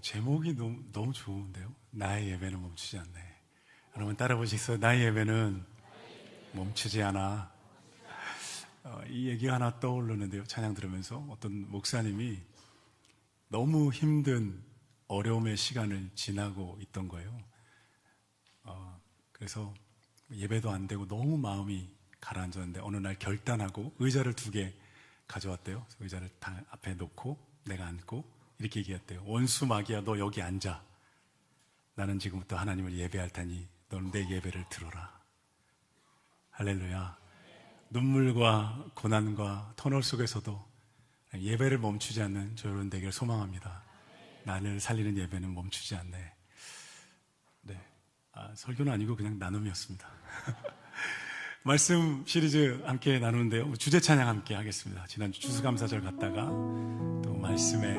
제목이 너무 좋은데요. 나의 예배는 멈추지 않네. 여러분 따라 보시겠어요? 나의 예배는 멈추지 않아. 이 얘기가 하나 떠오르는데요. 찬양 들으면서 어떤 목사님이 너무 힘든 어려움의 시간을 지나고 있던 거예요. 그래서 예배도 안 되고 너무 마음이 가라앉았는데 어느 날 결단하고 의자를 2개 가져왔대요. 의자를 다 앞에 놓고 내가 앉고 이렇게 얘기했대요. 원수 마귀야, 너 여기 앉아. 나는 지금부터 하나님을 예배할 테니 너는 내 예배를 들어라. 할렐루야. 눈물과 고난과 터널 속에서도 예배를 멈추지 않는 저 여러분 되기를 소망합니다. 나를 살리는 예배는 멈추지 않네. 네, 설교는 아니고 그냥 나눔이었습니다. 말씀 시리즈 함께 나누는데요. 주제 찬양 함께 하겠습니다. 지난주 추수감사절 갔다가 또 말씀의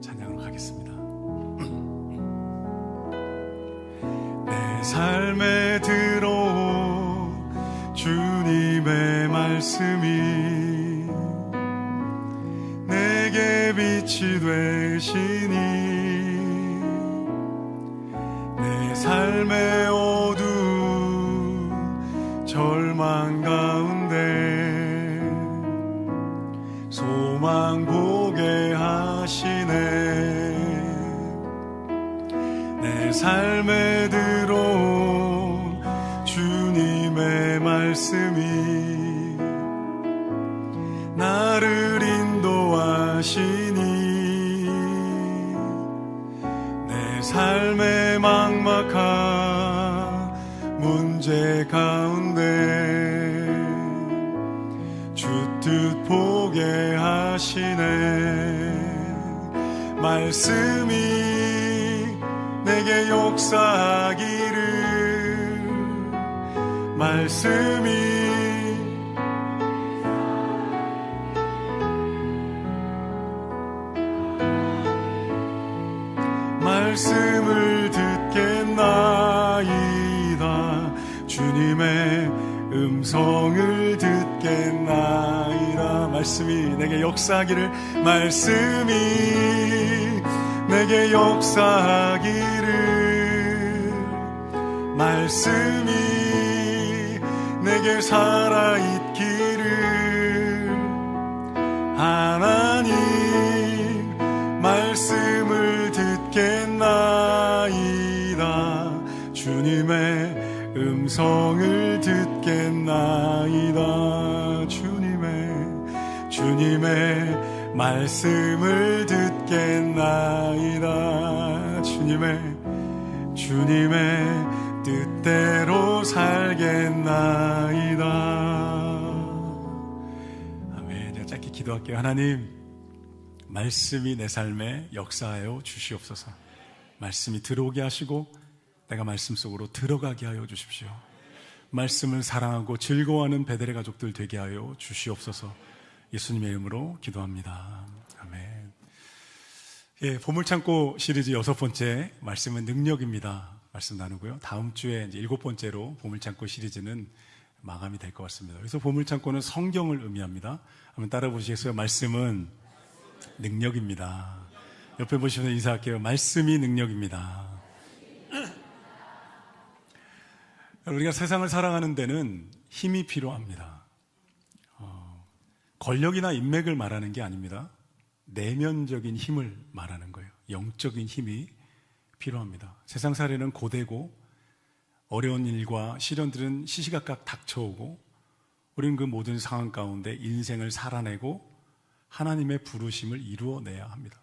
찬양으로 가겠습니다. 내 삶에 들어온 주님의 말씀이 내게 빛이 되시니 내 삶의 어두운 절망 가운데 소망 보게 하시네. 내 삶에 들어온 주님의 말씀이 나를 인도하시니 내 삶의 막막한 문제 가운데 주뜻 보게 하시네. 말씀이 내게 역사하기를 말씀을 듣겠나이다. 주님의 음성을 듣겠나이다. 말씀이 내게 역사하기를 말씀이 내게 살아있기를 하나님 말씀을 듣겠나이다. 주님의 음성을 듣겠나이다. 주님의 말씀을 듣겠나이다. 주님의 뜻대로 살겠나이다. 아멘. 제가 짧게 기도할게요. 하나님, 말씀이 내 삶에 역사하여 주시옵소서. 말씀이 들어오게 하시고 내가 말씀 속으로 들어가게 하여 주십시오. 말씀을 사랑하고 즐거워하는 베델의 가족들 되게 하여 주시옵소서. 예수님의 이름으로 기도합니다. 아멘. 예, 보물창고 시리즈 6번째 말씀은 능력입니다. 말씀 나누고요. 다음 주에 이제 7번째로 보물창고 시리즈는 마감이 될 것 같습니다. 그래서 보물창고는 성경을 의미합니다. 한번 따라 보시겠어요? 말씀은 능력입니다. 옆에 보시면 인사할게요. 말씀이 능력입니다. 우리가 세상을 살아가는 데는 힘이 필요합니다. 권력이나 인맥을 말하는 게 아닙니다. 내면적인 힘을 말하는 거예요. 영적인 힘이 필요합니다. 세상살이는 고되고 어려운 일과 시련들은 시시각각 닥쳐오고 우리는 그 모든 상황 가운데 인생을 살아내고 하나님의 부르심을 이루어내야 합니다.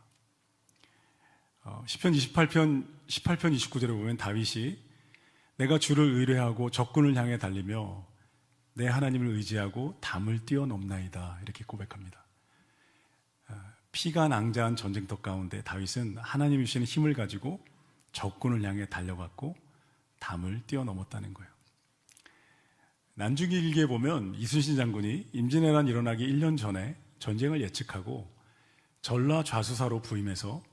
시편 18편 29절에 보면 다윗이 내가 주를 의뢰하고 적군을 향해 달리며 내 하나님을 의지하고 담을 뛰어넘나이다 이렇게 고백합니다. 피가 낭자한 전쟁터 가운데 다윗은 하나님이 주시는 힘을 가지고 적군을 향해 달려갔고 담을 뛰어넘었다는 거예요. 난중일기에 보면 이순신 장군이 임진왜란 일어나기 1년 전에 전쟁을 예측하고 전라좌수사로 부임해서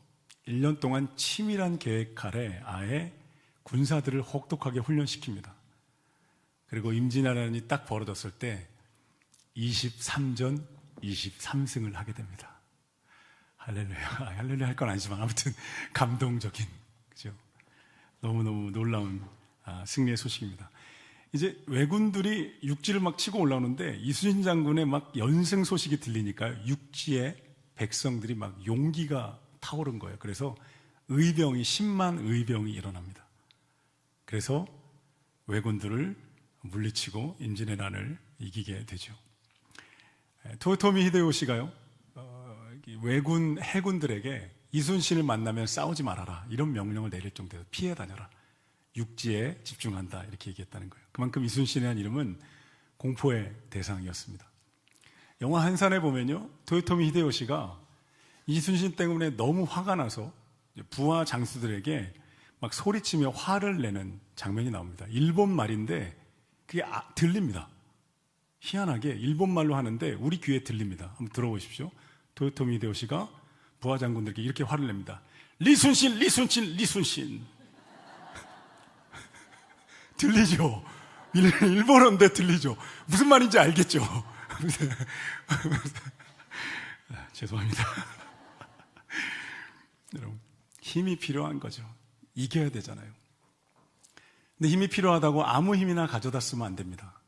1년 동안 치밀한 계획 아래 아예 군사들을 혹독하게 훈련시킵니다. 그리고 임진왜란이 딱 벌어졌을 때 23전 23승을 하게 됩니다. 할렐루야. 할렐루야 할 건 아니지만 아무튼 감동적인, 그죠? 너무너무 놀라운 승리의 소식입니다. 이제 왜군들이 육지를 막 치고 올라오는데 이순신 장군의 막 연승 소식이 들리니까 육지에 백성들이 막 용기가 타오른 거예요. 그래서 10만 의병이 일어납니다. 그래서 왜군들을 물리치고 임진의 난을 이기게 되죠. 토요토미 히데요시가요, 왜군 해군들에게 이순신을 만나면 싸우지 말아라, 이런 명령을 내릴 정도로 피해 다녀라, 육지에 집중한다, 이렇게 얘기했다는 거예요. 그만큼 이순신이라는 이름은 공포의 대상이었습니다. 영화 한산에 보면요, 토요토미 히데요시가 이순신 때문에 너무 화가 나서 부하 장수들에게 막 소리치며 화를 내는 장면이 나옵니다. 일본 말인데 그게 들립니다. 희한하게 일본 말로 하는데 우리 귀에 들립니다. 한번 들어보십시오. 토요토미 히데요시가 부하 장군들에게 이렇게 화를 냅니다. 리순신, 리순신, 리순신. 들리죠? 일본어인데 들리죠? 무슨 말인지 알겠죠? 죄송합니다. 여러분, 힘이 필요한 거죠. 이겨야 되잖아요. 근데 힘이 필요하다고 아무 힘이나 가져다 쓰면 안 됩니다.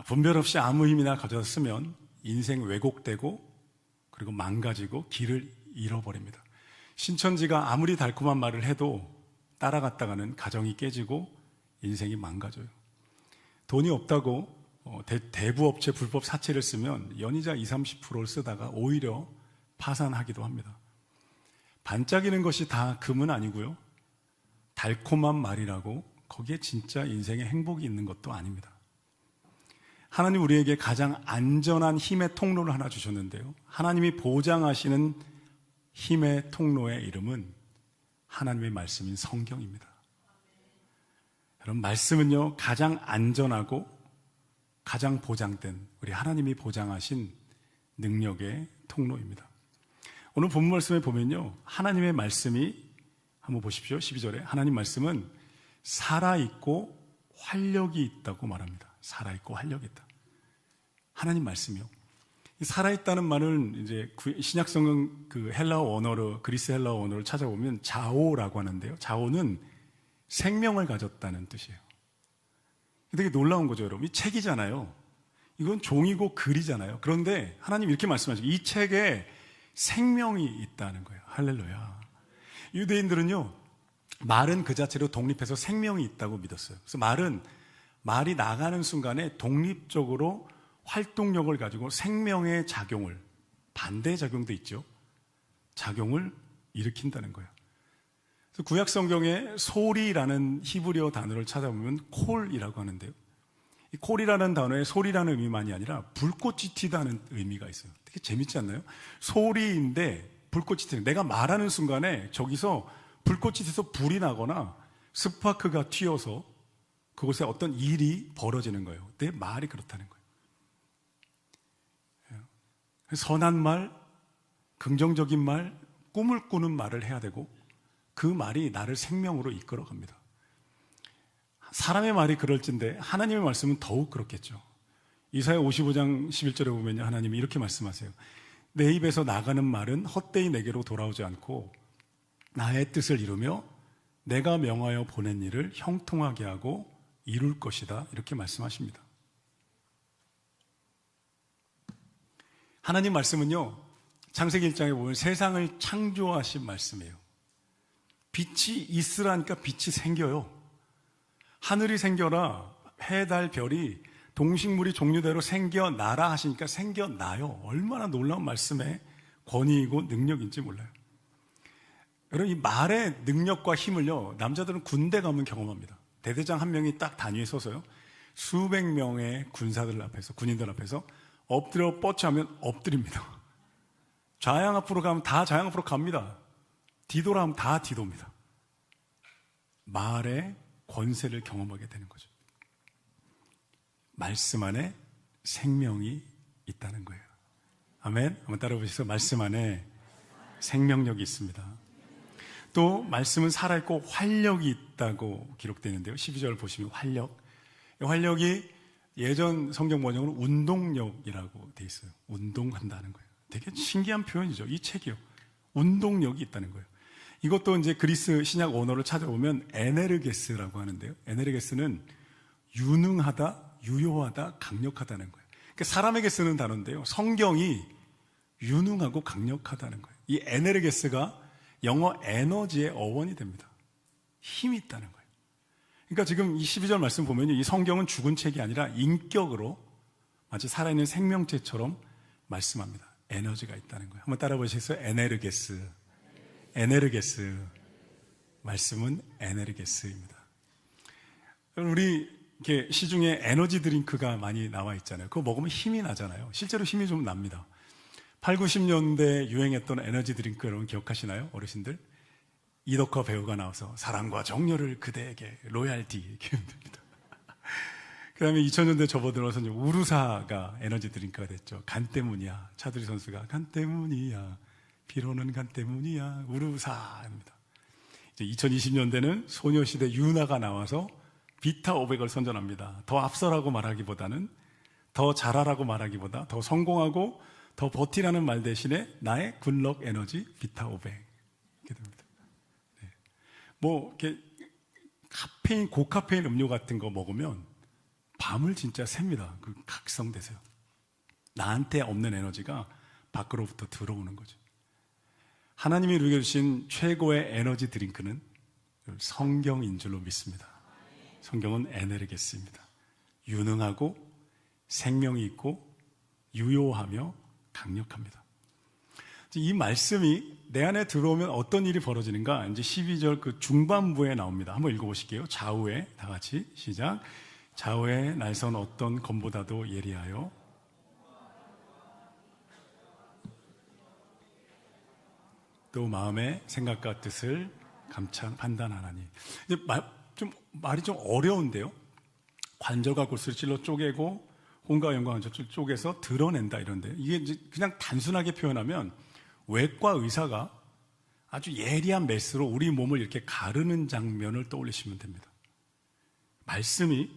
분별 없이 아무 힘이나 가져다 쓰면 인생 왜곡되고 그리고 망가지고 길을 잃어버립니다. 신천지가 아무리 달콤한 말을 해도 따라갔다가는 가정이 깨지고 인생이 망가져요. 돈이 없다고 대부업체 불법 사채를 쓰면 연이자 20, 30%를 쓰다가 오히려 파산하기도 합니다. 반짝이는 것이 다 금은 아니고요, 달콤한 말이라고 거기에 진짜 인생에 행복이 있는 것도 아닙니다. 하나님 우리에게 가장 안전한 힘의 통로를 하나 주셨는데요, 하나님이 보장하시는 힘의 통로의 이름은 하나님의 말씀인 성경입니다. 여러분, 말씀은요 가장 안전하고 가장 보장된 우리 하나님이 보장하신 능력의 통로입니다. 오늘 본문 말씀에 보면요, 하나님의 말씀이, 한번 보십시오. 12절에 하나님 말씀은 살아있고 활력이 있다고 말합니다. 살아있고 활력이 있다. 하나님 말씀이요. 살아있다는 말은 이제 신약성경 그 헬라어 원어로, 그리스 헬라어 원어를 찾아보면 자오라고 하는데요, 자오는 생명을 가졌다는 뜻이에요. 되게 놀라운 거죠, 여러분. 이 책이잖아요. 이건 종이고 글이잖아요. 그런데 하나님 이렇게 말씀하시고 이 책에 생명이 있다는 거예요. 할렐루야. 유대인들은요, 말은 그 자체로 독립해서 생명이 있다고 믿었어요. 그래서 말이 나가는 순간에 독립적으로 활동력을 가지고 생명의 작용을, 반대 작용도 있죠, 작용을 일으킨다는 거예요. 그래서 구약 성경에 소리라는 히브리어 단어를 찾아보면 콜이라고 하는데요, 이 콜이라는 단어에 소리라는 의미만이 아니라 불꽃이 튀다는 의미가 있어요. 되게 재밌지 않나요? 소리인데 불꽃이 튀는, 내가 말하는 순간에 저기서 불꽃이 튀어서 불이 나거나 스파크가 튀어서 그곳에 어떤 일이 벌어지는 거예요. 내 말이 그렇다는 거예요. 선한 말, 긍정적인 말, 꿈을 꾸는 말을 해야 되고 그 말이 나를 생명으로 이끌어 갑니다. 사람의 말이 그럴진데 하나님의 말씀은 더욱 그렇겠죠. 이사야 55장 11절에 보면 하나님이 이렇게 말씀하세요. 내 입에서 나가는 말은 헛되이 내게로 돌아오지 않고 나의 뜻을 이루며 내가 명하여 보낸 일을 형통하게 하고 이룰 것이다, 이렇게 말씀하십니다. 하나님 말씀은요, 창세기 1장에 보면 세상을 창조하신 말씀이에요. 빛이 있으라니까 빛이 생겨요. 하늘이 생겨라, 해, 달, 별이 동식물이 종류대로 생겨나라 하시니까 생겨나요. 얼마나 놀라운 말씀의 권위이고 능력인지 몰라요. 여러분, 이 말의 능력과 힘을요, 남자들은 군대 가면 경험합니다. 대대장 한 명이 딱 단위에 서서요, 수백 명의 군사들 앞에서, 군인들 앞에서 엎드려 뻗쳐하면 엎드립니다. 좌양 앞으로 가면 다 좌양 앞으로 갑니다. 뒤돌아 하면 다 뒤도입니다. 말의 권세를 경험하게 되는 거죠. 말씀 안에 생명이 있다는 거예요. 아멘. 한번 따라 보시죠. 말씀 안에 생명력이 있습니다. 또 말씀은 살아있고 활력이 있다고 기록되어 있는데요, 12절 보시면 활력, 이 활력이 예전 성경 번역으로 운동력이라고 되어 있어요. 운동한다는 거예요. 되게 신기한 표현이죠, 이 책이요. 운동력이 있다는 거예요. 이것도 이제 그리스 신약 언어를 찾아보면 에네르게스라고 하는데요. 에네르게스는 유능하다, 유효하다, 강력하다는 거예요. 그러니까 사람에게 쓰는 단어인데요. 성경이 유능하고 강력하다는 거예요. 이 에네르게스가 영어 에너지의 어원이 됩니다. 힘이 있다는 거예요. 그러니까 지금 이 12절 말씀 보면 이 성경은 죽은 책이 아니라 인격으로 마치 살아있는 생명체처럼 말씀합니다. 에너지가 있다는 거예요. 한번 따라 보시겠어요? 에네르게스. 에네르게스. 말씀은 에네르게스입니다. 우리 이렇게 시중에 에너지 드링크가 많이 나와 있잖아요. 그거 먹으면 힘이 나잖아요. 실제로 힘이 좀 납니다. 8, 90년대 유행했던 에너지 드링크 여러분 기억하시나요? 어르신들? 이덕화 배우가 나와서 사랑과 정열을 그대에게 로얄티 이렇게 됩니다. 그 다음에 2000년대 접어들어서 우루사가 에너지 드링크가 됐죠. 간 때문이야. 차두리 선수가 간 때문이야. 비로는 간 때문이야. 우루사입니다. 이제 2020년대는 소녀시대 유나가 나와서 비타 500을 선전합니다. 더 앞서라고 말하기보다는 더 잘하라고 말하기보다 더 성공하고 더 버티라는 말 대신에 나의 굿럭 에너지 비타 500 이렇게 됩니다. 네. 뭐 이렇게 카페인 고카페인 음료 같은 거 먹으면 밤을 진짜 셉니다. 그 각성되세요. 나한테 없는 에너지가 밖으로부터 들어오는 거죠. 하나님이 우리에게 주신 최고의 에너지 드링크는 성경인 줄로 믿습니다. 성경은 에네르게스입니다. 유능하고 생명이 있고 유효하며 강력합니다. 이 말씀이 내 안에 들어오면 어떤 일이 벌어지는가? 이제 12절 그 중반부에 나옵니다. 한번 읽어보실게요. 좌우에 다 같이 시작. 좌우에 날선 어떤 검보다도 예리하여 또 마음의 생각과 뜻을 감찰 판단하나니. 이제 말이 좀 어려운데요. 관절과 골수를 찔러 쪼개고 혼과 영광을 쪼개서 드러낸다 이런데 이게 이제 그냥 단순하게 표현하면 외과 의사가 아주 예리한 메스로 우리 몸을 이렇게 가르는 장면을 떠올리시면 됩니다. 말씀이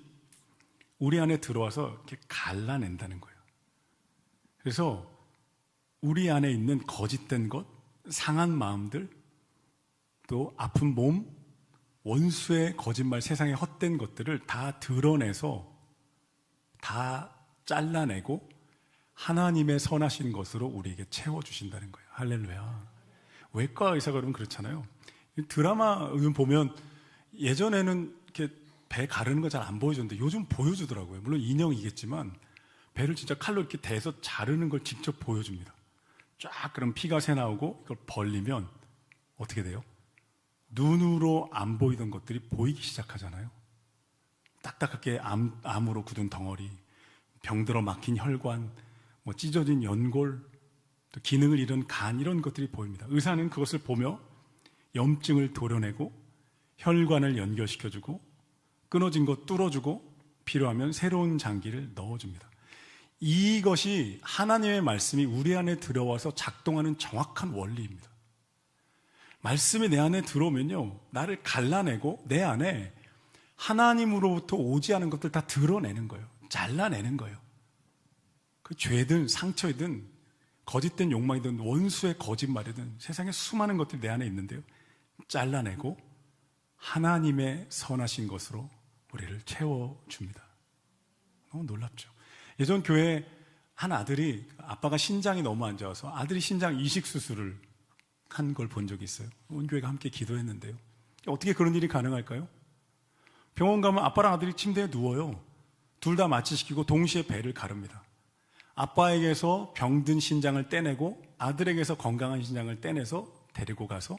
우리 안에 들어와서 이렇게 갈라낸다는 거예요. 그래서 우리 안에 있는 거짓된 것, 상한 마음들, 또 아픈 몸, 원수의 거짓말, 세상의 헛된 것들을 다 드러내서 다 잘라내고 하나님의 선하신 것으로 우리에게 채워주신다는 거예요. 할렐루야. 외과 의사가 그러면 그렇잖아요. 드라마 보면 예전에는 이렇게 배 가르는 거 잘 안 보여줬는데 요즘 보여주더라고요. 물론 인형이겠지만 배를 진짜 칼로 이렇게 대서 자르는 걸 직접 보여줍니다. 쫙 그럼 피가 새 나오고 이걸 벌리면 어떻게 돼요? 눈으로 안 보이던 것들이 보이기 시작하잖아요. 딱딱하게 암으로 굳은 덩어리, 병들어 막힌 혈관, 뭐 찢어진 연골, 또 기능을 잃은 간 이런 것들이 보입니다. 의사는 그것을 보며 염증을 도려내고 혈관을 연결시켜주고 끊어진 것 뚫어주고 필요하면 새로운 장기를 넣어줍니다. 이것이 하나님의 말씀이 우리 안에 들어와서 작동하는 정확한 원리입니다. 말씀이 내 안에 들어오면요, 나를 갈라내고 내 안에 하나님으로부터 오지 않은 것들 다 드러내는 거예요. 잘라내는 거예요. 그 죄든 상처이든 거짓된 욕망이든 원수의 거짓말이든 세상에 수많은 것들이 내 안에 있는데요, 잘라내고 하나님의 선하신 것으로 우리를 채워줍니다. 너무 놀랍죠. 예전 교회에 한 아들이, 아빠가 신장이 너무 안 좋아서 아들이 신장 이식 수술을 한 걸 본 적이 있어요. 온 교회가 함께 기도했는데요. 어떻게 그런 일이 가능할까요? 병원 가면 아빠랑 아들이 침대에 누워요. 둘 다 마취시키고 동시에 배를 가릅니다. 아빠에게서 병든 신장을 떼내고 아들에게서 건강한 신장을 떼내서 데리고 가서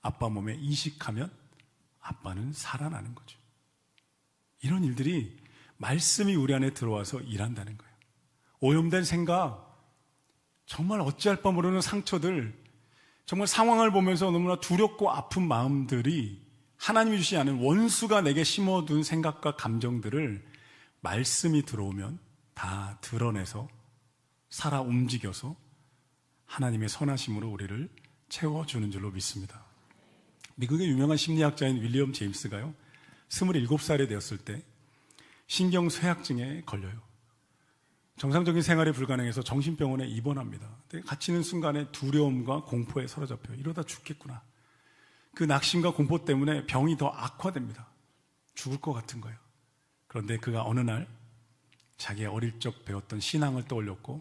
아빠 몸에 이식하면 아빠는 살아나는 거죠. 이런 일들이 말씀이 우리 안에 들어와서 일한다는 거예요. 오염된 생각, 정말 어찌할 바 모르는 상처들, 정말 상황을 보면서 너무나 두렵고 아픈 마음들이 하나님이 주시지 않은 원수가 내게 심어둔 생각과 감정들을 말씀이 들어오면 다 드러내서 살아 움직여서 하나님의 선하심으로 우리를 채워주는 줄로 믿습니다. 미국의 유명한 심리학자인 윌리엄 제임스가요, 27살이 되었을 때 신경쇠약증에 걸려요. 정상적인 생활이 불가능해서 정신병원에 입원합니다. 갇히는 순간에 두려움과 공포에 사로잡혀요. 이러다 죽겠구나. 그 낙심과 공포 때문에 병이 더 악화됩니다. 죽을 것 같은 거예요. 그런데 그가 어느 날 자기의 어릴 적 배웠던 신앙을 떠올렸고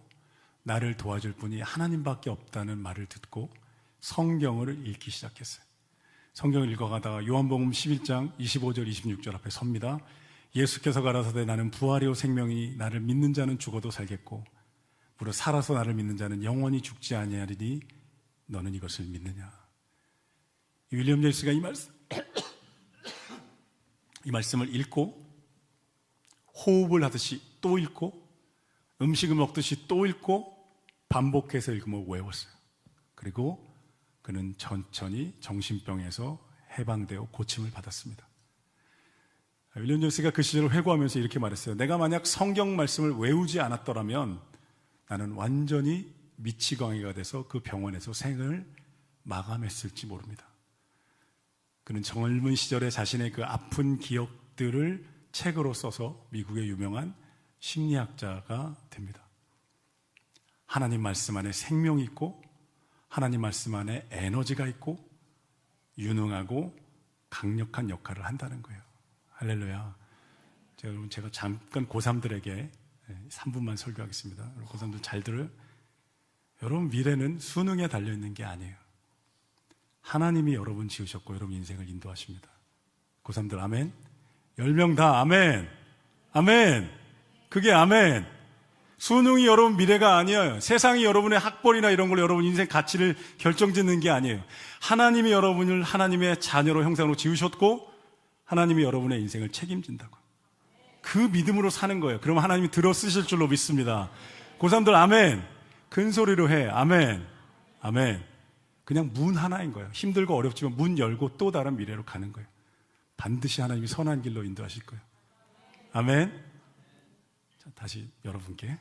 나를 도와줄 분이 하나님밖에 없다는 말을 듣고 성경을 읽기 시작했어요. 성경을 읽어가다가 요한복음 11장 25절 26절 앞에 섭니다. 예수께서 가라사대 나는 부활이요 생명이 나를 믿는 자는 죽어도 살겠고 무릇 살아서 나를 믿는 자는 영원히 죽지 아니하리니 너는 이것을 믿느냐. 윌리엄 제임스가 이 말씀을 읽고 호흡을 하듯이 또 읽고 음식을 먹듯이 또 읽고 반복해서 읽으며 외웠어요. 그리고 그는 천천히 정신병에서 해방되어 고침을 받았습니다. 윌리엄 제임스가 그 시절을 회고하면서 이렇게 말했어요. 내가 만약 성경 말씀을 외우지 않았더라면 나는 완전히 미치광이가 돼서 그 병원에서 생을 마감했을지 모릅니다. 그는 젊은 시절에 자신의 그 아픈 기억들을 책으로 써서 미국의 유명한 심리학자가 됩니다. 하나님 말씀 안에 생명이 있고 하나님 말씀 안에 에너지가 있고 유능하고 강력한 역할을 한다는 거예요. 할렐루야. 여러분, 제가 잠깐 고3들에게 3분만 설교하겠습니다. 고3들 잘 들어요. 여러분 미래는 수능에 달려있는 게 아니에요. 하나님이 여러분 지으셨고 여러분 인생을 인도하십니다. 고3들 아멘. 10명 다 아멘. 아멘. 그게 아멘. 수능이 여러분 미래가 아니에요. 세상이 여러분의 학벌이나 이런 걸로 여러분 인생 가치를 결정짓는 게 아니에요. 하나님이 여러분을 하나님의 자녀로 형상으로 지으셨고 하나님이 여러분의 인생을 책임진다고. 그 믿음으로 사는 거예요. 그럼 하나님이 들어 쓰실 줄로 믿습니다. 고3들 아멘. 큰 소리로 해. 아멘. 아멘. 그냥 문 하나인 거예요. 힘들고 어렵지만 문 열고 또 다른 미래로 가는 거예요. 반드시 하나님이 선한 길로 인도하실 거예요. 아멘. 자, 다시 여러분께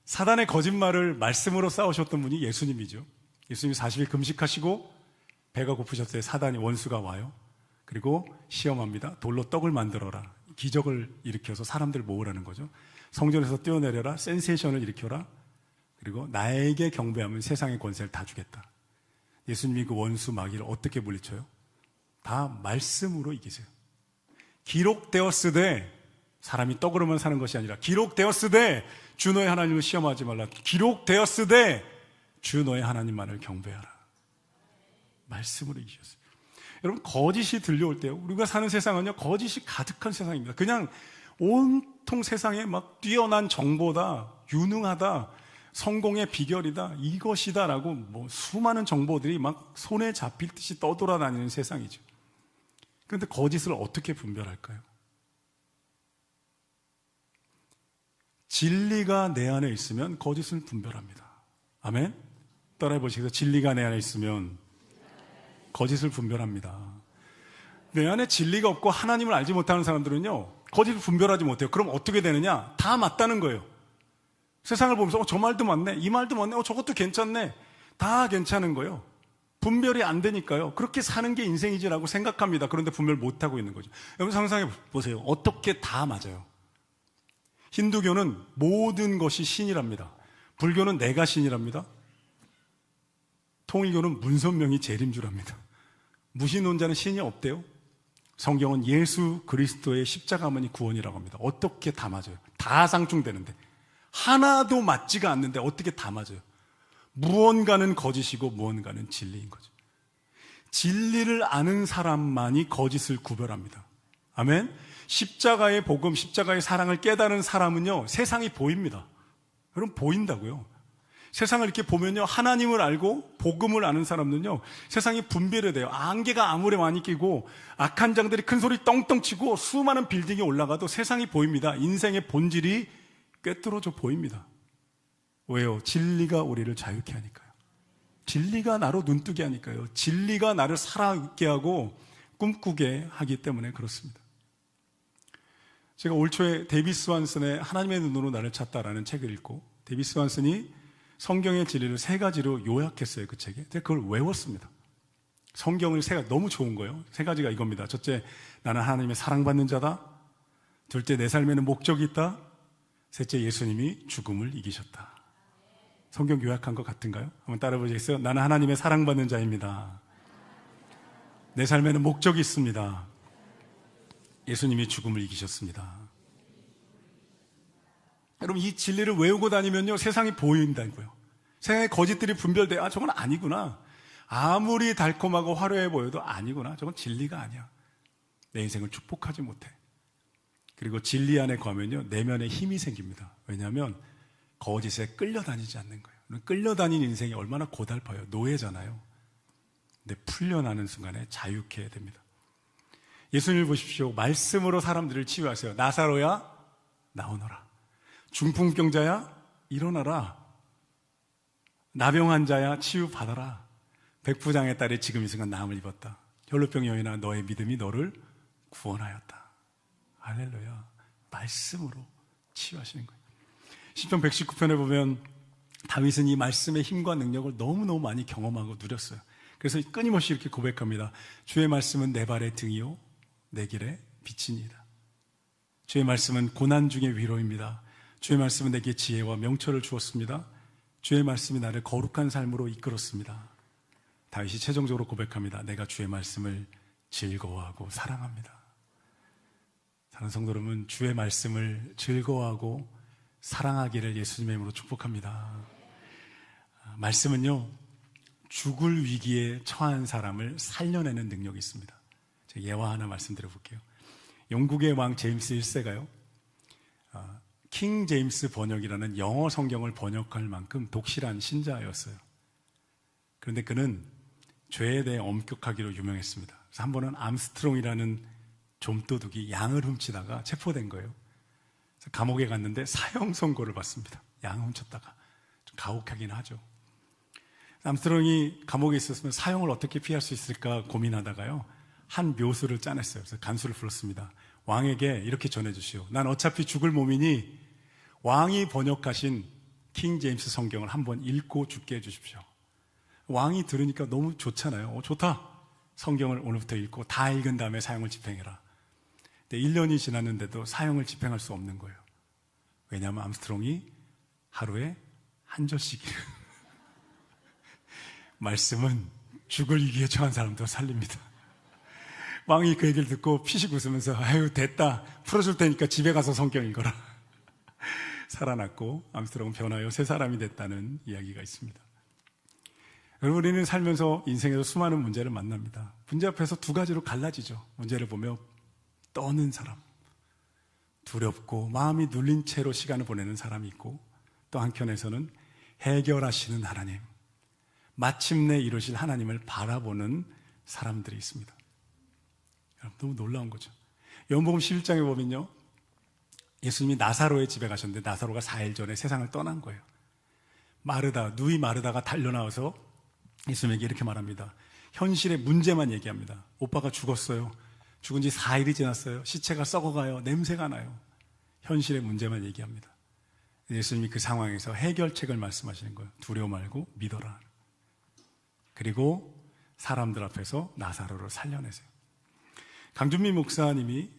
사단의 거짓말을 말씀으로 싸우셨던 분이 예수님이죠. 예수님이 40일 금식하시고 배가 고프셨을 때 사단이 원수가 와요. 그리고 시험합니다. 돌로 떡을 만들어라. 기적을 일으켜서 사람들 모으라는 거죠. 성전에서 뛰어내려라. 센세이션을 일으켜라. 그리고 나에게 경배하면 세상의 권세를 다 주겠다. 예수님이 그 원수 마귀를 어떻게 물리쳐요? 다 말씀으로 이기세요. 기록되었으되 사람이 떡으로만 사는 것이 아니라 기록되었으되 주 너의 하나님을 시험하지 말라. 기록되었으되 주 너의 하나님만을 경배하라. 말씀으로 이기셨어요. 여러분 거짓이 들려올 때요. 우리가 사는 세상은요 거짓이 가득한 세상입니다. 그냥 온통 세상에 막 뛰어난 정보다 유능하다 성공의 비결이다 이것이다 라고 뭐 수많은 정보들이 막 손에 잡힐 듯이 떠돌아다니는 세상이죠. 그런데 거짓을 어떻게 분별할까요? 진리가 내 안에 있으면 거짓을 분별합니다. 아멘? 따라해 보시겠어요? 진리가 내 안에 있으면 거짓을 분별합니다. 내 안에 진리가 없고 하나님을 알지 못하는 사람들은요 거짓을 분별하지 못해요. 그럼 어떻게 되느냐? 다 맞다는 거예요. 세상을 보면서 저 말도 맞네, 이 말도 맞네, 저것도 괜찮네, 다 괜찮은 거예요. 분별이 안 되니까요. 그렇게 사는 게 인생이지라고 생각합니다. 그런데 분별 못하고 있는 거죠. 여러분 상상해 보세요. 어떻게 다 맞아요. 힌두교는 모든 것이 신이랍니다. 불교는 내가 신이랍니다. 통일교는 문선명이 재림주랍니다. 무신론자는 신이 없대요. 성경은 예수 그리스도의 십자가만이 구원이라고 합니다. 어떻게 다 맞아요? 다 상충되는데 하나도 맞지가 않는데 어떻게 다 맞아요? 무언가는 거짓이고 무언가는 진리인 거죠. 진리를 아는 사람만이 거짓을 구별합니다. 아멘. 십자가의 복음, 십자가의 사랑을 깨달은 사람은요 세상이 보입니다. 여러분 보인다고요. 세상을 이렇게 보면요 하나님을 알고 복음을 아는 사람은요 세상이 분별이 돼요. 안개가 아무리 많이 끼고 악한 장들이 큰 소리 떵떵 치고 수많은 빌딩이 올라가도 세상이 보입니다. 인생의 본질이 꿰뚫어져 보입니다. 왜요? 진리가 우리를 자유케 하니까요. 진리가 나로 눈뜨게 하니까요. 진리가 나를 살아있게 하고 꿈꾸게 하기 때문에 그렇습니다. 제가 올 초에 데이비스 완슨의 하나님의 눈으로 나를 찾다라는 책을 읽고 데이비스 완슨이 성경의 진리를 3가지로 요약했어요. 그 책에. 제가 그걸 외웠습니다. 성경을 3가지 너무 좋은 거예요. 3가지가 이겁니다. 첫째, 나는 하나님의 사랑받는 자다. 둘째, 내 삶에는 목적이 있다. 셋째, 예수님이 죽음을 이기셨다. 성경 요약한 것 같은가요? 한번 따라 보시겠어요? 나는 하나님의 사랑받는 자입니다. 내 삶에는 목적이 있습니다. 예수님이 죽음을 이기셨습니다. 여러분, 이 진리를 외우고 다니면요, 세상이 보인다고요. 세상에 거짓들이 분별돼. 아, 저건 아니구나. 아무리 달콤하고 화려해 보여도 아니구나. 저건 진리가 아니야. 내 인생을 축복하지 못해. 그리고 진리 안에 거하면요, 내면에 힘이 생깁니다. 왜냐하면 거짓에 끌려다니지 않는 거예요. 끌려다니는 인생이 얼마나 고달파요. 노예잖아요. 근데 풀려나는 순간에 자유케 됩니다. 예수님을 보십시오. 말씀으로 사람들을 치유하세요. 나사로야, 나오너라. 중풍병자야, 일어나라. 나병 환자야, 치유받아라. 백부장의 딸이 지금 이 순간 나음을 입었다. 혈루병 여인아, 너의 믿음이 너를 구원하였다. 할렐루야. 말씀으로 치유하시는 거예요. 시편 119편에 보면 다윗은 이 말씀의 힘과 능력을 너무너무 많이 경험하고 누렸어요. 그래서 끊임없이 이렇게 고백합니다. 주의 말씀은 내 발의 등이요 내 길의 빛이니이다. 주의 말씀은 고난 중의 위로입니다. 주의 말씀은 내게 지혜와 명철을 주었습니다. 주의 말씀이 나를 거룩한 삶으로 이끌었습니다. 다윗이 최종적으로 고백합니다. 내가 주의 말씀을 즐거워하고 사랑합니다. 사랑하는 성도 여러분, 주의 말씀을 즐거워하고 사랑하기를 예수님의 이름으로 축복합니다. 말씀은요, 죽을 위기에 처한 사람을 살려내는 능력이 있습니다. 제가 예화 하나 말씀드려볼게요. 영국의 왕 제임스 1세가요, 킹 제임스 번역이라는 영어 성경을 번역할 만큼 독실한 신자였어요. 그런데 그는 죄에 대해 엄격하기로 유명했습니다. 그래서 한 번은 암스트롱이라는 좀도둑이 양을 훔치다가 체포된 거예요. 그래서 감옥에 갔는데 사형 선고를 받습니다. 양 훔쳤다가. 좀 가혹하긴 하죠. 암스트롱이 감옥에 있었으면 사형을 어떻게 피할 수 있을까 고민하다가요, 한 묘수를 짜냈어요. 그래서 간수를 불렀습니다. 왕에게 이렇게 전해주시오. 난 어차피 죽을 몸이니 왕이 번역하신 킹 제임스 성경을 한번 읽고 죽게 해주십시오. 왕이 들으니까 너무 좋잖아요. 좋다. 성경을 오늘부터 읽고 다 읽은 다음에 사형을 집행해라. 근데 1년이 지났는데도 사형을 집행할 수 없는 거예요. 왜냐하면 암스트롱이 하루에 한 절씩이에요. 말씀은 죽을 위기에 처한 사람도 살립니다. 왕이 그 얘기를 듣고 피식 웃으면서 아유 됐다, 풀어줄 테니까 집에 가서 성경 읽어라. 살아났고 암스트롱은 변하여 새 사람이 됐다는 이야기가 있습니다. 여러분, 우리는 살면서 인생에서 수많은 문제를 만납니다. 문제 앞에서 두 가지로 갈라지죠. 문제를 보며 떠는 사람, 두렵고 마음이 눌린 채로 시간을 보내는 사람이 있고, 또 한켠에서는 해결하시는 하나님, 마침내 이루실 하나님을 바라보는 사람들이 있습니다. 너무 놀라운 거죠. 요한복음 11장에 보면요, 예수님이 나사로의 집에 가셨는데 나사로가 4일 전에 세상을 떠난 거예요. 누이 마르다가 달려나와서 예수님에게 이렇게 말합니다. 현실의 문제만 얘기합니다. 오빠가 죽었어요. 죽은 지 4일이 지났어요. 시체가 썩어가요. 냄새가 나요. 현실의 문제만 얘기합니다. 예수님이 그 상황에서 해결책을 말씀하시는 거예요. 두려워 말고 믿어라. 그리고 사람들 앞에서 나사로를 살려내세요. 강준민 목사님이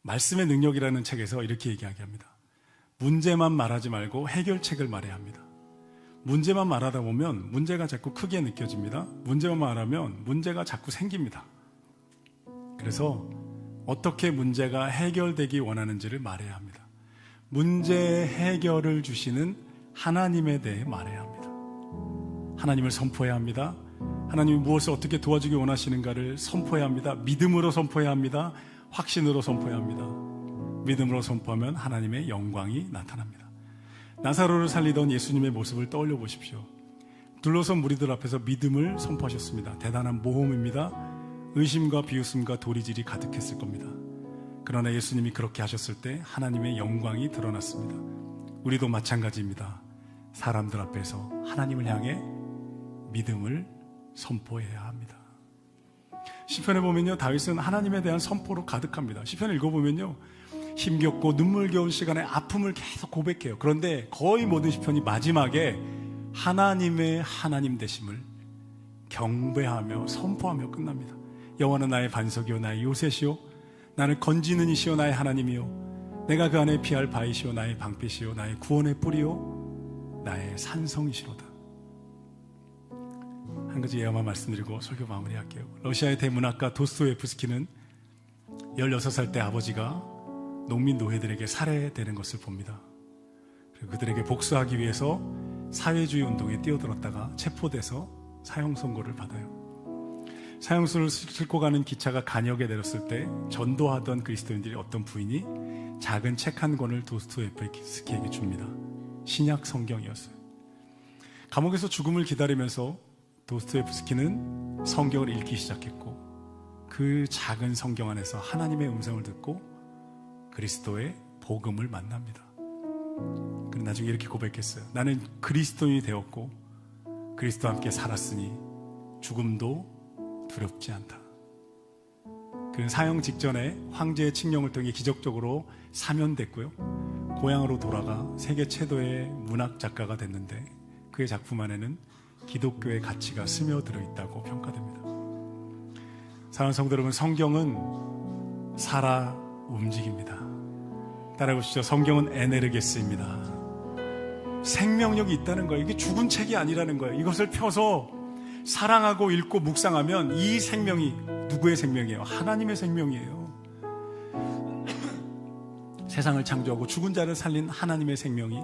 말씀의 능력이라는 책에서 이렇게 이야기합니다. 문제만 말하지 말고 해결책을 말해야 합니다. 문제만 말하다 보면 문제가 자꾸 크게 느껴집니다. 문제만 말하면 문제가 자꾸 생깁니다. 그래서 어떻게 문제가 해결되기 원하는지를 말해야 합니다. 문제의 해결을 주시는 하나님에 대해 말해야 합니다. 하나님을 선포해야 합니다. 하나님이 무엇을 어떻게 도와주기 원하시는가를 선포해야 합니다. 믿음으로 선포해야 합니다. 확신으로 선포해야 합니다. 믿음으로 선포하면 하나님의 영광이 나타납니다. 나사로를 살리던 예수님의 모습을 떠올려 보십시오. 둘러선 무리들 앞에서 믿음을 선포하셨습니다. 대단한 모험입니다. 의심과 비웃음과 도리질이 가득했을 겁니다. 그러나 예수님이 그렇게 하셨을 때 하나님의 영광이 드러났습니다. 우리도 마찬가지입니다. 사람들 앞에서 하나님을 향해 믿음을 선포해야 합니다. 시편에 보면요, 다윗은 하나님에 대한 선포로 가득합니다. 시편을 읽어보면요, 힘겹고 눈물겨운 시간에 아픔을 계속 고백해요. 그런데 거의 모든 시편이 마지막에 하나님의 하나님 되심을 경배하며 선포하며 끝납니다. 여호와는 나의 반석이요 나의 요새시요 나를 건지는 이시오 나의 하나님이요 내가 그 안에 피할 바위시오 나의 방패시오 나의 구원의 뿌리요 나의 산성이시로다. 한 가지 예화만 말씀드리고 설교 마무리할게요. 러시아의 대문학가 도스토옙스키는 16살 때 아버지가 농민 노예들에게 살해되는 것을 봅니다. 그리고 그들에게 복수하기 위해서 사회주의 운동에 뛰어들었다가 체포돼서 사형 선고를 받아요. 사형수를 싣고 가는 기차가 간역에 내렸을 때 전도하던 그리스도인들이 어떤 부인이 작은 책 한 권을 도스토옙스키에게 줍니다. 신약 성경이었어요. 감옥에서 죽음을 기다리면서 도스토옙스키는 성경을 읽기 시작했고 그 작은 성경 안에서 하나님의 음성을 듣고 그리스도의 복음을 만납니다. 그리고 나중에 이렇게 고백했어요. 나는 그리스도인이 되었고 그리스도와 함께 살았으니 죽음도 두렵지 않다. 그는 사형 직전에 황제의 칙령을 통해 기적적으로 사면됐고요. 고향으로 돌아가 세계 최고의 문학 작가가 됐는데 그의 작품 안에는 기독교의 가치가 스며들어 있다고 평가됩니다. 사랑하는 성도 여러분, 성경은 살아 움직입니다. 따라해보시죠. 성경은 에네르게스입니다. 생명력이 있다는 거예요. 이게 죽은 책이 아니라는 거예요. 이것을 펴서 사랑하고 읽고 묵상하면 이 생명이 누구의 생명이에요? 하나님의 생명이에요. 세상을 창조하고 죽은 자를 살린 하나님의 생명이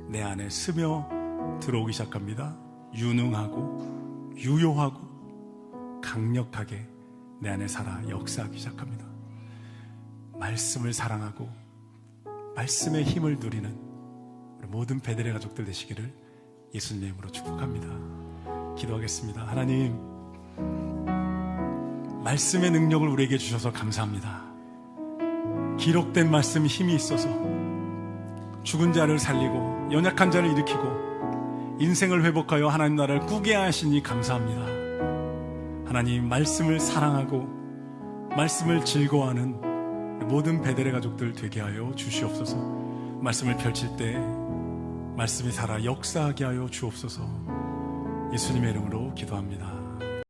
내 안에 스며 들어오기 시작합니다. 유능하고 유효하고 강력하게 내 안에 살아 역사하기 시작합니다. 말씀을 사랑하고 말씀의 힘을 누리는 우리 모든 베들레 가족들 되시기를 예수님 이름으로 축복합니다. 기도하겠습니다. 하나님, 말씀의 능력을 우리에게 주셔서 감사합니다. 기록된 말씀 힘이 있어서 죽은 자를 살리고 연약한 자를 일으키고 인생을 회복하여 하나님 나라를 꾸게 하시니 감사합니다. 하나님, 말씀을 사랑하고 말씀을 즐거워하는 모든 베들레 가족들 되게 하여 주시옵소서. 말씀을 펼칠 때 말씀이 살아 역사하게 하여 주옵소서. 예수님의 이름으로 기도합니다.